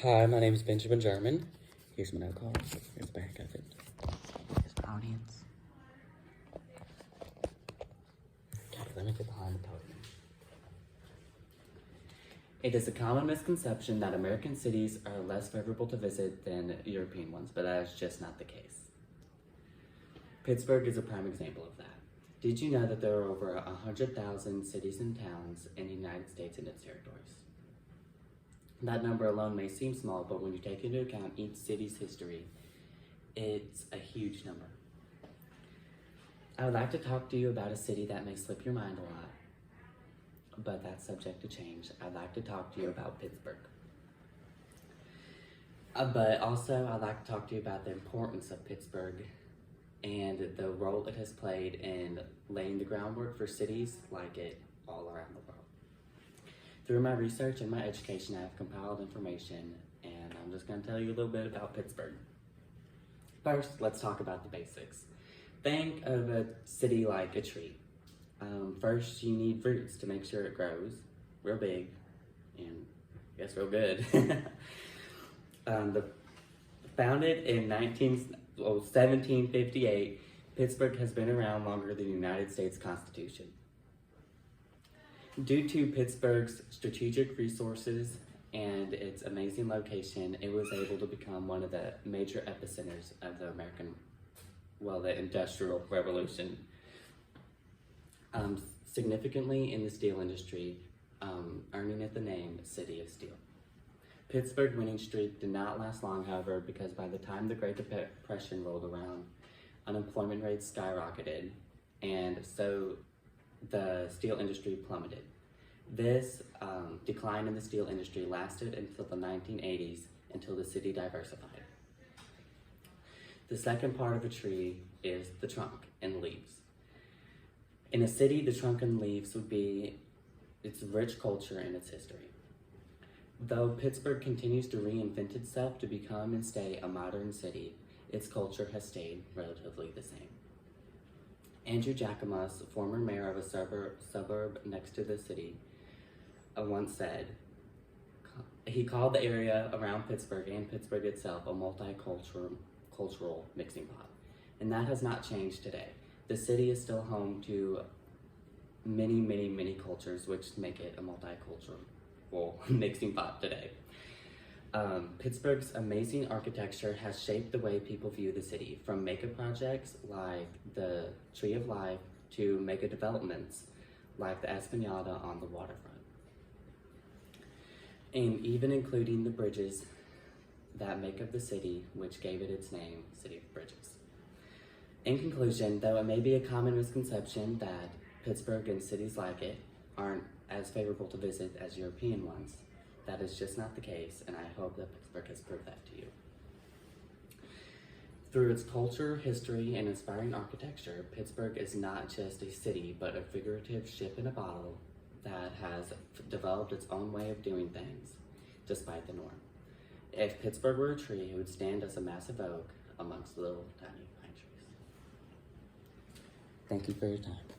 Hi, my name is Benjamin German. Here's my note card. Here's the back of it. Here's the audience. Okay, let me get behind the podium. It is a common misconception that American cities are less favorable to visit than European ones, but that is just not the case. Pittsburgh is a prime example of that. Did you know that there are over 100,000 cities and towns in the United States and its territories? That number alone may seem small, but when you take into account each city's history, it's a huge number. I would like to talk to you about a city that may slip your mind a lot, but that's subject to change. I'd like to talk to you about Pittsburgh. But also, I'd like to talk to you about the importance of Pittsburgh and the role it has played in laying the groundwork for cities like it all around the world. Through my research and my education, I have compiled information, and I'm just going to tell you a little bit about Pittsburgh. First, let's talk about the basics. Think of a city like a tree. First, you need roots to make sure it grows real big and, I guess, real good. Founded in 1758, Pittsburgh has been around longer than the United States Constitution. Due to Pittsburgh's strategic resources and its amazing location, it was able to become one of the major epicenters of the the Industrial Revolution. Significantly in the steel industry, earning it the name City of Steel. Pittsburgh's winning streak did not last long, however, because by the time the Great Depression rolled around, unemployment rates skyrocketed, and so the steel industry plummeted. This decline in the steel industry lasted until the 1980s, until the city diversified. The second part of a tree is the trunk and leaves. In a city, the trunk and leaves would be its rich culture and its history. Though Pittsburgh continues to reinvent itself to become and stay a modern city, its culture has stayed relatively the same. Andrew Jacquemus, former mayor of a suburb next to the city, once said, he called the area around Pittsburgh and Pittsburgh itself a multicultural mixing pot. And that has not changed today. The city is still home to many, many, many cultures, which make it a multicultural mixing pot today. Pittsburgh's amazing architecture has shaped the way people view the city, from mega projects like the Tree of Life to mega developments like the Esplanade on the waterfront, and even including the bridges that make up the city, which gave it its name, City of Bridges. In conclusion, though it may be a common misconception that Pittsburgh and cities like it aren't as favorable to visit as European ones, that is just not the case, and I hope that Pittsburgh has proved that to you. Through its culture, history, and inspiring architecture, Pittsburgh is not just a city, but a figurative ship in a bottle that has developed its own way of doing things, despite the norm. If Pittsburgh were a tree, it would stand as a massive oak amongst little tiny pine trees. Thank you for your time.